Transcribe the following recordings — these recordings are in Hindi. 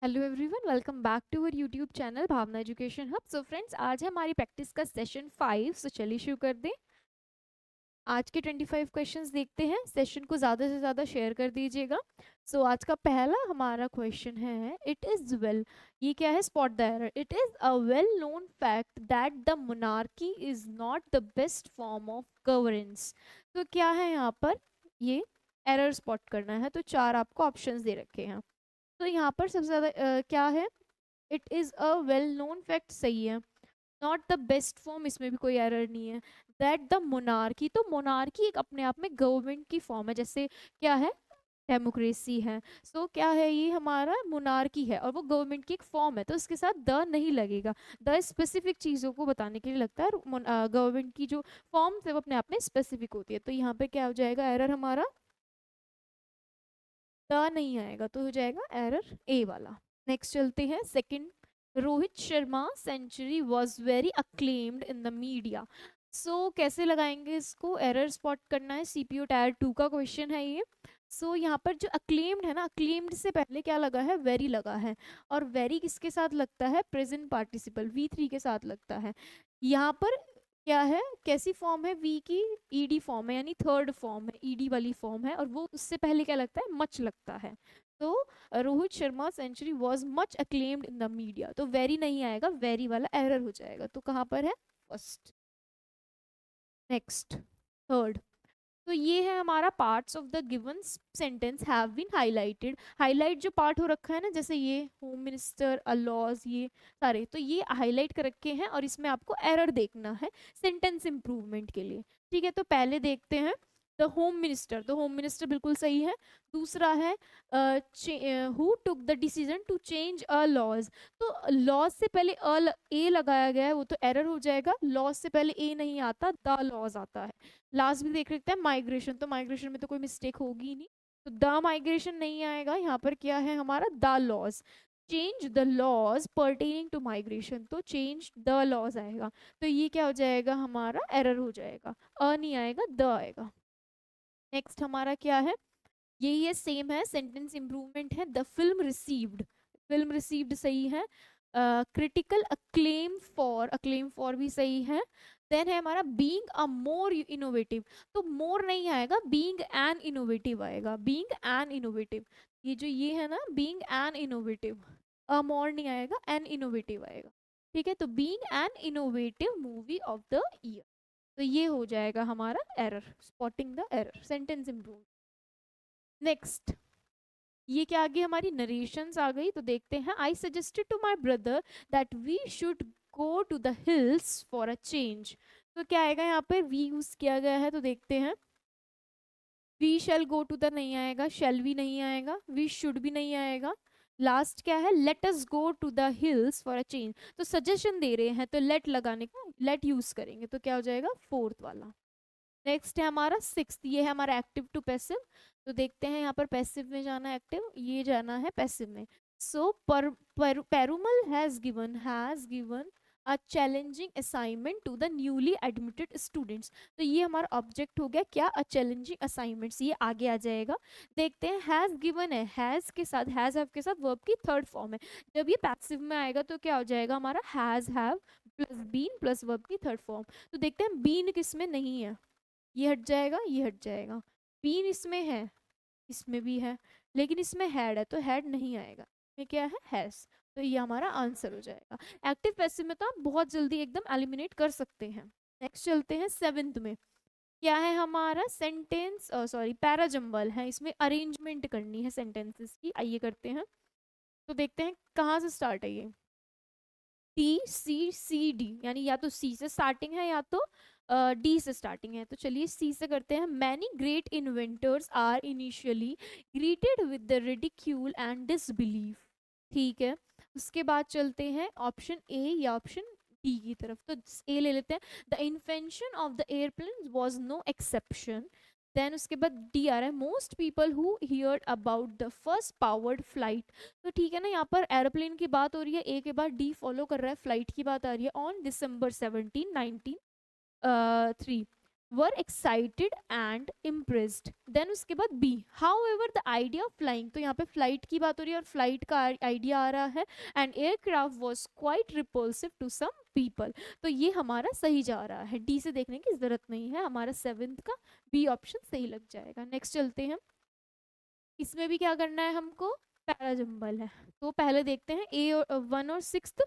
Hello everyone, welcome back to our YouTube channel Bhavna education hub. So friends, आज है हमारी प्रैक्टिस का सेशन 5। सो चलिए शुरू कर दें। आज के 25 क्वेश्चंस देखते हैं। सेशन को ज़्यादा से ज़्यादा शेयर कर दीजिएगा। सो आज का पहला हमारा क्वेश्चन है, इट इज़ वेल, ये क्या है, spot the error. It is a well known fact that the monarchy is not the best form of governance. तो क्या है यहाँ पर, ये एरर स्पॉट करना है। तो चार आपको ऑप्शंस दे रखे हैं। तो यहाँ पर सबसे ज़्यादा क्या है, it is a well known fact सही है। नॉट द बेस्ट फॉर्म, इसमें भी कोई एरर नहीं है। दैट द मोनार्की, तो मोनार्की एक अपने आप में गवर्नमेंट की फॉर्म है, जैसे क्या है, डेमोक्रेसी है। सो क्या है, ये हमारा मोनार्की है और वो गवर्नमेंट की एक फॉर्म है, तो इसके साथ द नहीं लगेगा। द स्पेसिफिक चीज़ों को बताने के लिए लगता है। गवर्नमेंट की जो फॉर्म्स है वो अपने आप में स्पेसिफिक होती है। तो यहाँ पे क्या हो जाएगा एरर हमारा, द नहीं आएगा, तो हो जाएगा एरर ए वाला। नेक्स्ट चलते हैं second. Rohit Sharma century was very acclaimed in the media. So कैसे लगाएंगे इसको, एरर स्पॉट करना है। सीपीयू टायर 2 का क्वेश्चन है ये। सो यहाँ पर जो अक्लेम्ड है ना, अक्लेम्ड से पहले क्या लगा है, वेरी लगा है। और वेरी किसके साथ लगता है, प्रेजेंट पार्टिसिपल V3 के साथ लगता है। यहाँ पर क्या है, कैसी फॉर्म है, वी की ईडी फॉर्म है, यानी थर्ड फॉर्म है, ईडी वाली फॉर्म है। और वो उससे पहले क्या लगता है, मच लगता है। तो Rohit Sharma century was much acclaimed in the media, तो वेरी नहीं आएगा, वेरी वाला एरर हो जाएगा। तो कहाँ पर है, फर्स्ट। Next, third. तो ये है हमारा parts of the given sentence have been highlighted. Highlight जो पार्ट हो रखा है ना, जैसे ये होम मिनिस्टर, अलॉज, ये सारे, तो ये हाईलाइट कर रखे हैं और इसमें आपको एरर देखना है सेंटेंस इंप्रूवमेंट के लिए। ठीक है, तो पहले देखते हैं द होम मिनिस्टर। तो होम मिनिस्टर बिल्कुल सही है। दूसरा है who took the decision to change a laws. तो लॉज से पहले ए लगाया गया है, वो तो एरर हो जाएगा। लॉज से पहले ए नहीं आता, द लॉज आता है। लास्ट भी देख लेते हैं, माइग्रेशन। तो माइग्रेशन में तो कोई मिस्टेक होगी ही नहीं, तो द माइग्रेशन नहीं आएगा। यहाँ पर क्या है हमारा, the laws. Change the laws pertaining to migration, तो चेंज द लॉज आएगा। तो ये क्या हो जाएगा हमारा, एरर हो जाएगा। अ नहीं आएगा, द आएगा। नेक्स्ट हमारा क्या है, यही है, सेम है, सेंटेंस इंप्रूवमेंट है। The film received, film received सही है। क्रिटिकल अक्लेम फॉर भी सही है। देन है हमारा बीइंग अ मोर इनोवेटिव। तो मोर नहीं आएगा, बीइंग एन इनोवेटिव आएगा, बीइंग एन इनोवेटिव। ये जो ये है ना, बीइंग एन इनोवेटिव, अ मोर नहीं आएगा, एन इनोवेटिव आएगा। ठीक है, तो being an innovative movie of the year. तो ये हो जाएगा हमारा error, spotting the error, sentence improve. Next, ये क्या आ गई, हमारी नरेशंस आ गई। तो देखते हैं, I suggested to my brother that we should go to the hills for a change. तो क्या आएगा, यहाँ पर वी यूज किया गया है, तो देखते हैं। We shall go to the नहीं आएगा, शैल भी नहीं आएगा, वी शुड भी नहीं आएगा। लास्ट क्या है, let us go to the hills for a change. तो सजेशन दे रहे हैं, तो लेट लगाने का, लेट यूज करेंगे, तो क्या हो जाएगा, फोर्थ वाला। नेक्स्ट है हमारा सिक्स्थ, ये है हमारा एक्टिव टू पैसिव। तो देखते हैं, यहाँ पर पैसिव में जाना है, एक्टिव, ये जाना है पैसिव में। So Perumal has given a challenging assignment to the newly admitted students. तो ये हमारा ऑब्जेक्ट हो गया क्या, अ चैलेंजिंग असाइनमेंट्स, ये आगे आ जाएगा। देखते हैं, हैज गिवन है, हैज के साथ, हैज हैव के साथ वर्ब की थर्ड फॉर्म है। जब ये पैसिव में आएगा तो क्या हो जाएगा हमारा, has have plus been plus verb की थर्ड फॉर्म। तो देखते हैं बीन किस में नहीं है, ये हट जाएगा, ये हट जाएगा। बीन इसमें है, इसमें भी है, लेकिन इसमें हैड है, तो हैड नहीं आएगा। इसमें क्या है, हैज। तो ये हमारा आंसर हो जाएगा। एक्टिव पैसिव में तो आप बहुत जल्दी एकदम एलिमिनेट कर सकते हैं। नेक्स्ट चलते हैं सेवेंथ में। क्या है हमारा, सेंटेंस, सॉरी, पैराजम्बल है, इसमें अरेंजमेंट करनी है सेंटेंसेस की। आइए करते हैं। तो देखते हैं कहाँ से स्टार्ट है ये, T C C D, यानी या तो सी से स्टार्टिंग है या तो डी से स्टार्टिंग है। तो चलिए सी से करते हैं। Many great inventors are initially greeted with the ridicule and disbelief. ठीक है, उसके बाद चलते हैं ऑप्शन ए या ऑप्शन डी की तरफ। तो ए ले लेते हैं, the invention of the airplane was no exception. Then उसके बाद डी आ रहा है, most people who heard about the first powered flight. तो ठीक है ना, यहाँ पर एरोप्लेन की बात हो रही है, ए के बाद डी फॉलो कर रहा है, फ्लाइट की बात आ रही है, on December 17, 1903। were excited and impressed. Then उसके बाद B, however the idea of flying, तो यहाँ पे flight की बात हो रही है और flight का idea आ रहा है, and aircraft was quite repulsive to some people. तो ये हमारा सही जा रहा है, D से देखने की जरूरत नहीं है, हमारा 7th का B ऑप्शन सही लग जाएगा. नेक्स्ट चलते हैं. इसमें भी क्या करना है हमको, पैराजम्बल है. तो पहले देखते हैं ए और 1 और 6th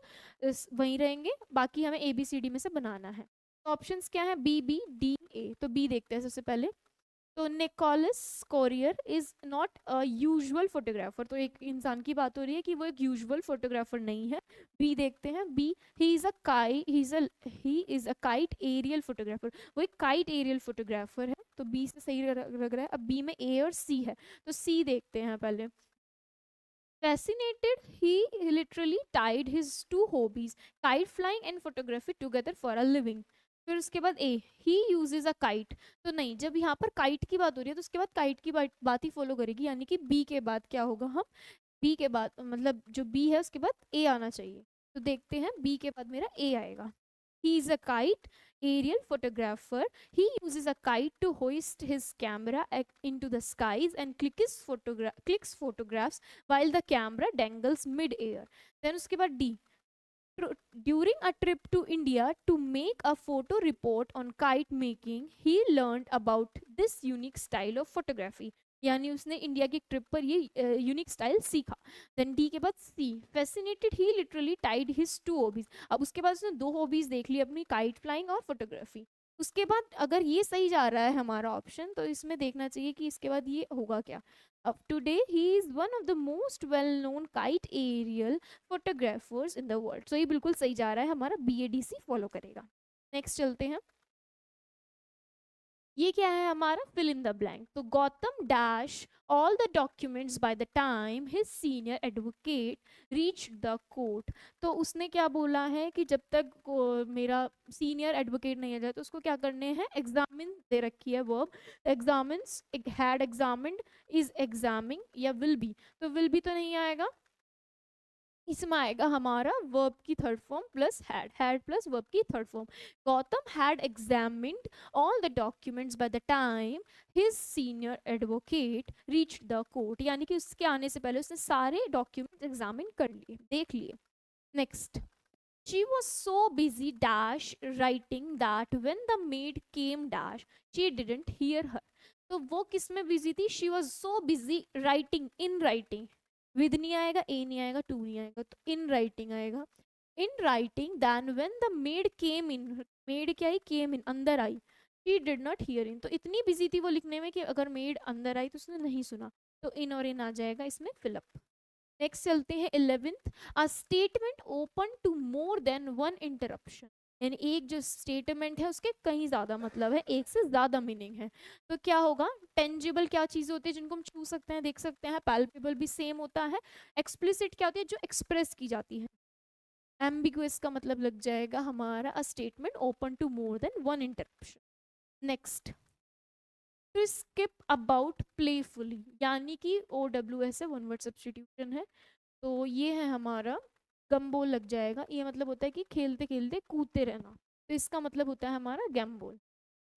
वहीं रहेंगे, बाकी हमें ए बी सी डी में से बनाना है. तो ऑप्शंस क्या है, बी बी डी ए. तो बी देखते हैं सबसे पहले. तो Nicolas Chorier is not a usual photographer. तो एक इंसान की बात हो रही है कि वो एक यूजुअल फोटोग्राफर नहीं है. बी देखते हैं. B, he is a kite aerial photographer. वो एक काइट एरियल फोटोग्राफर है. तो बी से सही लग रहा है. अब बी में ए और सी है, तो सी देखते हैं पहले. Fascinated, he literally tied his two hobbies, kite flying and photography, together for a living. फिर उसके बाद ए, ही यूजेज अ काइट. तो नहीं, जब यहाँ पर काइट की बात हो रही है तो उसके बाद काइट की बात ही फॉलो करेगी, यानी कि बी के बाद क्या होगा, हम बी के बाद मतलब जो बी है उसके बाद ए आना चाहिए. तो देखते हैं, बी के बाद मेरा ए आएगा. ही is a kite aerial photographer. He uses a kite to hoist his camera into the skies and clicks photographs while the camera dangles mid-air. Then उसके बाद D. During a trip to India to make a photo report on kite making, he learned about this unique style of photography. यानी उसने इंडिया की ट्रिप पर ये यूनिक स्टाइल सीखा. देन डी के बाद C, fascinated he literally tied his two hobbies. अब उसके बाद उसने दो हॉबीज देख ली अपनी, काइट फ्लाइंग और फोटोग्राफी. उसके बाद अगर ये सही जा रहा है हमारा ऑप्शन, तो इसमें देखना चाहिए कि इसके बाद ये होगा क्या. अब today he is one of the most well known kite aerial photographers in the world. तो ये बिल्कुल सही जा रहा है, हमारा B A D C follow करेगा. नेक्स्ट चलते हैं. ये क्या है हमारा, फिल इन द ब्लैंक. तो Gautam dash all the documents by the time his senior advocate reach the court. तो उसने क्या बोला है कि जब तक मेरा सीनियर एडवोकेट नहीं आ जाए तो उसको क्या करने हैं, एग्जामिन दे रखी है verb. Examines, had examined, is examining या विल बी. तो विल बी तो नहीं आएगा, इसमें आएगा हमारा वर्ब की third form plus had plus verb की third form. Gautam had examined all the documents by the time his senior advocate reach the court. यानी कि उसके आने से पहले उसने सारे डॉक्यूमेंट्स एग्जामिन कर लिए, देख लिए. Next. She was so busy dash writing that when the maid came dash she didn't hear her. तो वो किस में बिजी थी, she was so busy writing, in writing. With नहीं आएगा, ए नहीं आएगा, टू नहीं आएगा, तो इन राइटिंग आएगा. In writing then when the maid came in, maid क्या आई, केम इन, अंदर आई. She did not hear in. तो इतनी बिजी थी वो लिखने में कि अगर मेड अंदर आई तो उसने नहीं सुना. तो इन और इन आ जाएगा इसमें फिलअप. नेक्स्ट चलते हैं 11th. A statement open to more than one interruption. यानी एक जो स्टेटमेंट है उसके कहीं ज्यादा मतलब है, एक से ज्यादा मीनिंग है. तो क्या होगा, टेंजिबल क्या चीज होती है जिनको हम छू सकते हैं, देख सकते हैं. पैल्पेबल भी सेम होता है. एक्सप्लिसिट क्या होती है, जो एक्सप्रेस की जाती है. एम्बिगुअस का मतलब लग जाएगा हमारा a statement open to more than one interruption. Next. To skip about playfully, यानी कि ओ डब्ल्यू एस है, वन वर्ड सब्सटीट्यूशन है. तो ये है हमारा गम्बोल लग जाएगा. ये मतलब होता है कि खेलते खेलते कूदते रहना, तो इसका मतलब होता है हमारा गैम्बोल.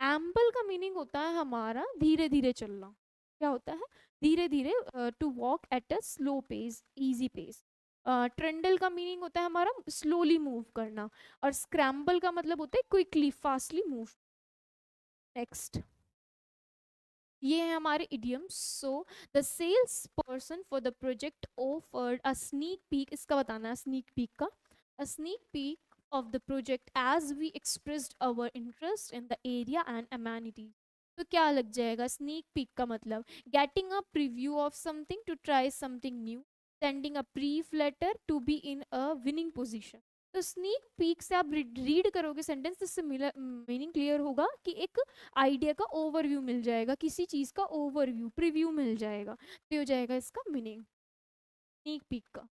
एम्बल का मीनिंग होता है हमारा धीरे धीरे चलना. क्या होता है, धीरे धीरे, to walk at a slow pace, easy pace. Trundle का मीनिंग होता है हमारा स्लोली मूव करना. और स्क्रैम्बल का मतलब होता है क्विकली, फास्टली मूव. नेक्स्ट. ये है हमारे idioms. So the sales person for the project offered a sneak peek. इसका बताना है स्नीक पीक का. A sneak peek of the project as we expressed our interest in the area and amenities. तो क्या लग जाएगा, स्नीक पीक का मतलब getting a preview of something, to try something new, sending a brief letter, to be in a winning position. तो स्नीक पीक से आप रीड करोगे सेंटेंस, तो इससे मीनिंग क्लियर होगा कि एक आइडिया का ओवरव्यू मिल जाएगा, किसी चीज़ का ओवरव्यू, प्रीव्यू मिल जाएगा. तो हो जाएगा इसका मीनिंग स्नीक पीक का.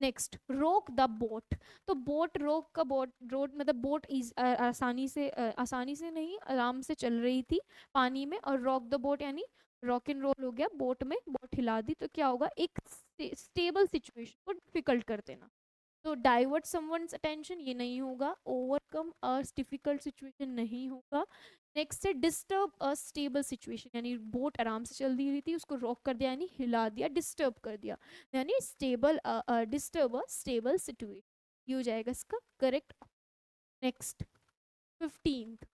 नेक्स्ट. रोक द बोट. तो बोट रोक का, बोट रोड मतलब बोट इज आसानी से नहीं, आराम से चल रही थी पानी में. और रॉक द बोट यानी रॉक एंड रोल हो गया, बोट में बोट हिला दी. तो क्या होगा, एक स्टेबल सिचुएशन को डिफिकल्ट कर देना. तो डाइवर्ट समवन्स अटेंशन ये नहीं होगा. ओवरकम अ डिफिकल्ट सिचुएशन नहीं होगा. नेक्स्ट है डिस्टर्ब अ स्टेबल सिचुएशन, यानी बोट आराम से चल रही थी, उसको रॉक कर दिया यानी हिला दिया, डिस्टर्ब कर दिया, यानी stable, disturb a stable situation, ये हो जाएगा इसका करेक्ट। नेक्स्ट 15th,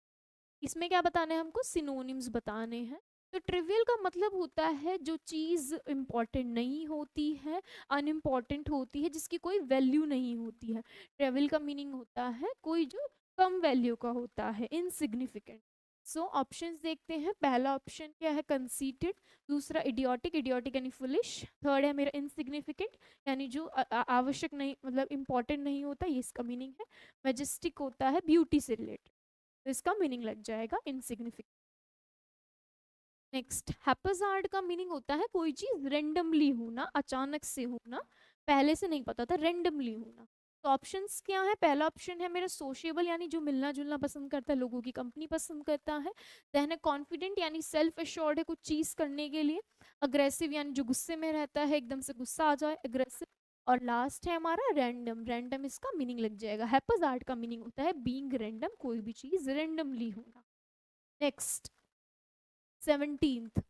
इसमें क्या बताना है हमको, सिनोनिम्स बताने हैं। तो ट्रिवियल का मतलब होता है जो चीज़ इम्पॉर्टेंट नहीं होती है, अनइम्पॉर्टेंट होती है, जिसकी कोई वैल्यू नहीं होती है। ट्रिवियल का मीनिंग होता है कोई जो कम वैल्यू का होता है, इनसिग्निफिकेंट। सो ऑप्शंस देखते हैं। पहला ऑप्शन क्या है, कंसीटेड। दूसरा इडियोटिक, इडियोटिक यानी फुलिश। थर्ड है मेरा इनसिग्निफिकेंट, यानी जो आवश्यक नहीं, मतलब इम्पॉर्टेंट नहीं होता, ये इसका मीनिंग है। मैजेस्टिक होता है ब्यूटी से रिलेटेड, तो इसका मीनिंग लग जाएगा इनसिग्निफिकेंट। नेक्स्ट हैप्पीजार्ड का मीनिंग होता है कोई चीज रेंडमली होना, अचानक से होना, पहले से नहीं पता था, रेंडमली होना। तो ऑप्शंस क्या है, पहला ऑप्शन है मेरा सोशिएबल, यानी जो मिलना जुलना पसंद करता है, लोगों की कंपनी पसंद करता है। देन है कॉन्फिडेंट, यानी सेल्फ एश्योर्ड है कुछ चीज करने के लिए। अग्रेसिव, यानी जो गुस्से में रहता है, एकदम से गुस्सा आ जाए, अग्रेसिव। और लास्ट है हमारा रैंडम, रैंडम इसका मीनिंग लग जाएगा। हैप्पीजार्ड का मीनिंग होता है बीइंग रैंडम, कोई भी चीज रेंडमली होना। नेक्स्ट 17th,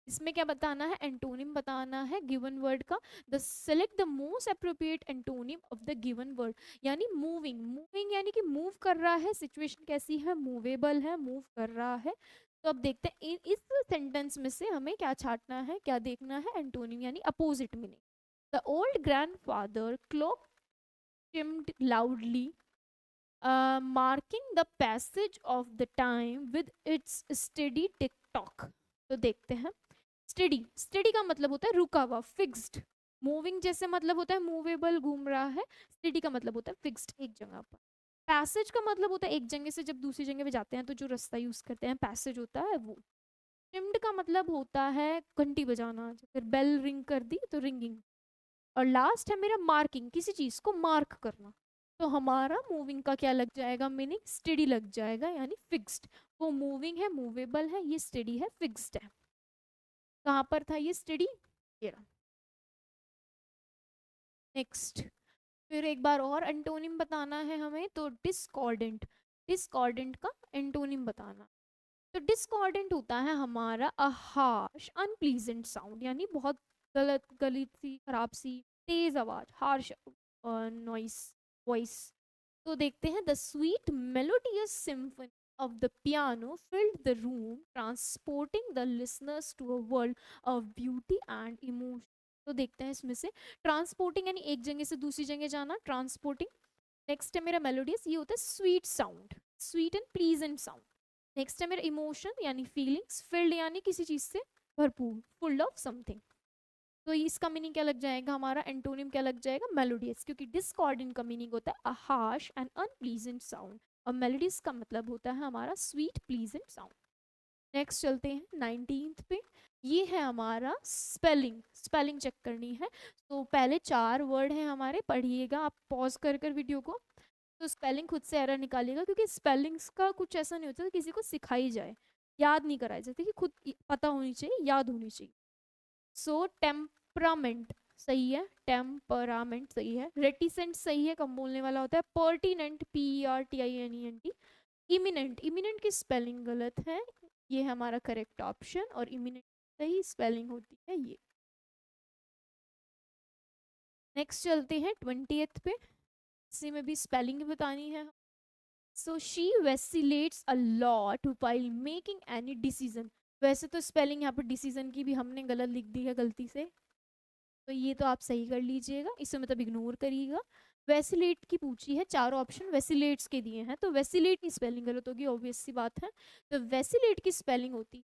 इसमें क्या बताना है, एंटोनिम बताना है गिवन वर्ड का। The select the most appropriate antonym of the given word, यानी मूविंग, मूविंग यानी कि मूव कर रहा है, सिचुएशन कैसी है, मूवेबल है, मूव कर रहा है। तो अब देखते हैं इस सेंटेंस में से हमें क्या छाटना है, क्या देखना है, एंटोनिम यानी opposite meaning. The old grandfather clock chimed loudly, marking the passage of the time with its steady tick tock। तो देखते हैं, स्टडी, स्टडी का मतलब होता है रुका हुआ, फिक्स्ड। मूविंग जैसे मतलब होता है मूवेबल, घूम रहा है। स्टडी का मतलब होता है फिक्स्ड, एक जगह पर। पैसेज का मतलब होता है एक जगह से जब दूसरी जगह पे जाते हैं तो जो रास्ता यूज करते हैं, पैसेज होता है वो। शिम्ड का मतलब होता है घंटी बजाना, फिर बेल रिंग कर दी तो रिंगिंग। और लास्ट है मेरा मार्किंग, किसी चीज को मार्क करना। तो हमारा मूविंग का क्या लग जाएगा मीनिंग, स्टडी लग जाएगा, यानी फिक्स्ड। वो मूविंग है, मूवेबल है, ये स्टडी है, फिक्स्ड है। कहाँ पर था ये स्टडी, ये रहा। नेक्स्ट, फिर एक बार और एंटोनिम बताना है हमें, तो डिस्कॉर्डेंट, डिस्कॉर्डेंट का एंटोनिम बताना। तो डिस्कॉर्डेंट होता है हमारा अ हार्श अनप्लीजेंट साउंड, यानी बहुत गलत, गलित सी, खराब सी, तेज आवाज, हार्श नॉइस, वॉइस। तो देखते हैं, the sweet melodious symphony of the piano filled the room, transporting the listeners to a world of beauty and emotion। तो देखते हैं इसमें से, ट्रांसपोर्टिंग यानी एक जगह से दूसरी जगह जाना, ट्रांसपोर्टिंग। नेक्स्ट है मेरा मेलोडियस, ये होता है sweet sound, sweet and pleasant sound. Next है मेरा इमोशन यानी फीलिंग्स, फिल्ड यानी किसी चीज से भरपूर, फुल ऑफ समथिंग। तो इसका मीनिंग क्या लग जाएगा, हमारा एंटोनिम क्या लग जाएगा, मेलोडियस, क्योंकि डिस्कॉर्डेंट का मीनिंग होता है a harsh and unpleasant sound, और मेलोडियस का मतलब होता है हमारा स्वीट प्लीजेंट साउंड। नेक्स्ट चलते हैं 19th पे, ये है हमारा स्पेलिंग, स्पेलिंग चेक करनी है। तो पहले 4 वर्ड हैं हमारे, पढ़िएगा आप पॉज कर कर वीडियो को। तो स्पेलिंग खुद से एरर निकालिएगा, क्योंकि स्पेलिंग्स का कुछ ऐसा नहीं होता कि किसी को सिखाई जाए, याद नहीं कराई जाती, कि खुद पता होनी चाहिए, याद होनी चाहिए। सो टेम्परामेंट सही है, टेम्परामेंट सही है। रेटिसेंट सही है, कम बोलने वाला होता है। Pertinent, PERTINENT। इमिनेंट, इमिनेंट की स्पेलिंग गलत है, ये है हमारा करेक्ट ऑप्शन, और इमिनेंट सही स्पेलिंग होती है ये। नेक्स्ट चलते हैं 20th पे, इसी में भी स्पेलिंग बतानी है। So she vacillates a lot while making any decision. वैसे तो स्पेलिंग यहाँ पर डिसीजन की भी हमने गलत लिख दी है गलती से, तो ये तो आप सही कर लीजिएगा, इसे मतलब इग्नोर करिएगा। वेसिलेट की पूछी है, चारों ऑप्शन वेसिलेट्स के दिए हैं, तो वेसिलेट की स्पेलिंग गलत होगी, ऑब्वियस सी बात है। तो वेसिलेट की स्पेलिंग होती,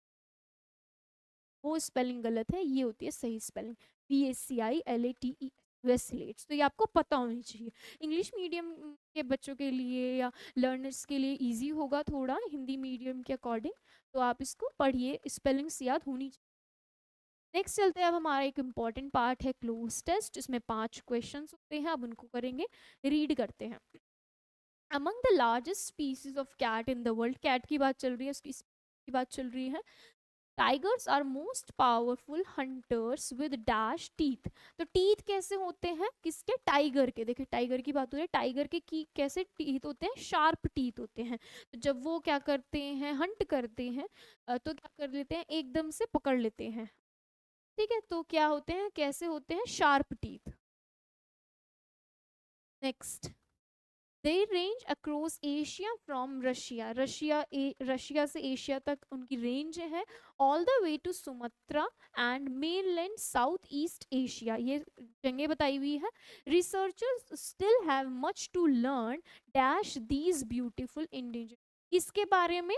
वो स्पेलिंग गलत है, ये होती है सही स्पेलिंग, VACILATE, वेसिलेट्स। तो ये आपको पता होनी चाहिए। इंग्लिश मीडियम के बच्चों के लिए या लर्नर्स के लिए इजी होगा थोड़ा, हिंदी मीडियम के अकॉर्डिंग, तो आप इसको पढ़िए, स्पेलिंग्स याद होनी चाहिए। नेक्स्ट चलते हैं, अब हमारा एक इम्पॉर्टेंट पार्ट है क्लोज टेस्ट, इसमें 5 क्वेश्चन होते हैं, अब उनको करेंगे, रीड करते हैं। Among the largest species of cat in the world, cat की बात चल रही है, उसकी की बात चल रही है। Tigers are most powerful hunters with dash teeth. तो टीथ कैसे होते हैं किसके, टाइगर के। देखिए टाइगर की बात हो रही है, टाइगर के की कैसे टीथ होते हैं, शार्प टीथ होते हैं। तो जब वो क्या करते हैं, हंट करते हैं, तो क्या कर लेते हैं, एकदम से पकड़ लेते हैं। ठीक है, तो क्या होते हैं, कैसे होते हैं, sharp teeth. Next, they range across Asia from Russia. Russia से एशिया तक उनकी रेंज है। All the way to Sumatra and mainland South East Asia, ये जगह बताई हुई है। Researchers still have much to learn dash these beautiful endangered. किसके बारे में,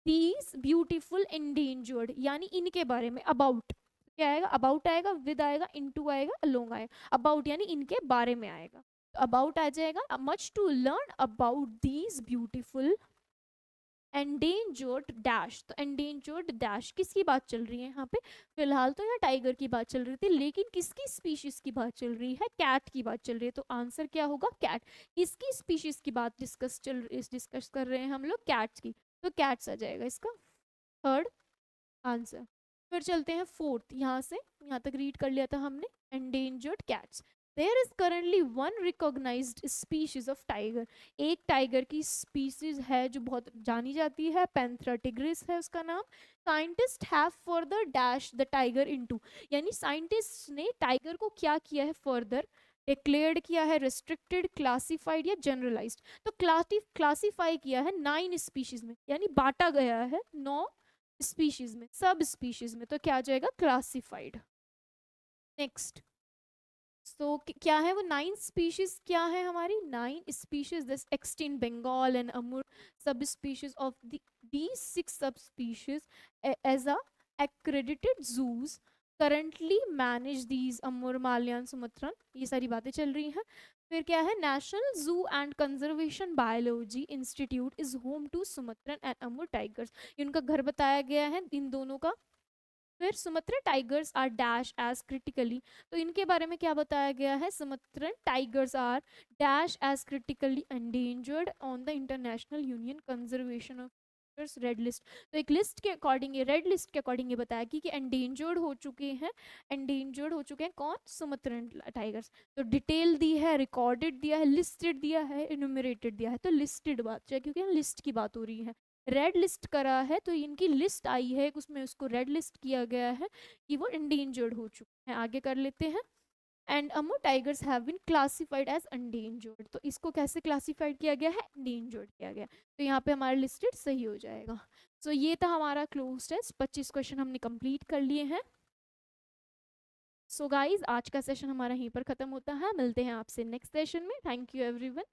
दीज ब्यूटीफुल इंडेंजर्ड, यानी इनके बारे में। अबाउट क्या आएगा, अबाउट आएगा, विद आएगा, इनटू आएगा, अलोंग आएगा। अबाउट यानी इनके बारे में आएगा, अबाउट आ जाएगा। Much to learn about these beautiful endangered dash. तो एंडेंजर्ड डैश किसकी बात चल रही है यहाँ पे, फिलहाल तो यहाँ टाइगर की बात चल रही थी, लेकिन किसकी स्पीशीज की बात चल रही है, कैट की बात चल रही है। तो आंसर क्या होगा, कैट। किसकी स्पीशीज की बात डिस्कस कर रहे हैं हम लोग, कैट्स की। तो कैट्स आ जाएगा इसका थर्ड आंसर। फिर चलते हैं फोर्थ, यहाँ से यहाँ तक रीड कर लिया था हमने, endangered cats. There is currently one recognised species of tiger. एक टाइगर की स्पीशीज है जो बहुत जानी जाती है, पैंथरा टिग्रिस है उसका नाम। Scientist have further dash the tiger into, यानी साइंटिस्ट ने टाइगर को क्या किया है, फर्दर डिक्लेयर्ड किया है, रिस्ट्रिक्टेड, क्लासिफाइड या जनरलाइज्ड। तो क्लासिफाई किया है 9 स्पीशीज में, यानी बांटा गया है 9 स्पीशीज में, सब स्पीशीज में। तो क्या आ जाएगा, क्लासिफाइड। नेक्स्ट, सो क्या है वो 9 स्पीशीज, क्या है हमारी 9 species, this extinct Bengal and Amur subspecies of these 6 subspecies as a accredited zoos currently manage these अमूर, माल्यान, सुमत्रन, ये सारी बातें चल रही हैं। फिर क्या है, national zoo and conservation biology institute is home to Sumatran and Amur tigers. इनका घर बताया गया है इन दोनों का। फिर Sumatran tigers are dash as critically, तो इनके बारे में क्या बताया गया है, Sumatran tigers are dash as critically endangered on the international union conservation of red list. तो एक लिस्ट के अकॉर्डिंग, ये रेड लिस्ट के अकॉर्डिंग ये बताया कि एंडेंजर्ड हो चुके हैं, एंडेंजर्ड हो चुके हैं कौन, सुमत्रन टाइगर्स। तो डिटेल दी है, रिकॉर्डेड दिया है, लिस्टेड दिया है, इनुमरेटेड दिया है। तो लिस्टेड बात है क्योंकि लिस्ट की बात हो रही है। रेड लिस्ट करा है तो इनकी लिस्ट आई है, उसमें उसको रेड लिस्ट किया गया है कि वो एंडेंजर्ड हो चुके हैं। आगे कर लेते हैं, and Amur tigers have been classified as endangered. तो इसको कैसे क्लासिफाइड किया गया है, एंडेंजर्ड किया गया। तो यहाँ पे हमारा लिस्टेड सही हो जाएगा। सो ये था हमारा क्लोज टेस्ट, 25 क्वेश्चन हमने कंप्लीट कर लिए हैं। सो गाइज आज का सेशन हमारा यहीं पर खत्म होता है, मिलते हैं आपसे नेक्स्ट सेशन में। Thank you everyone.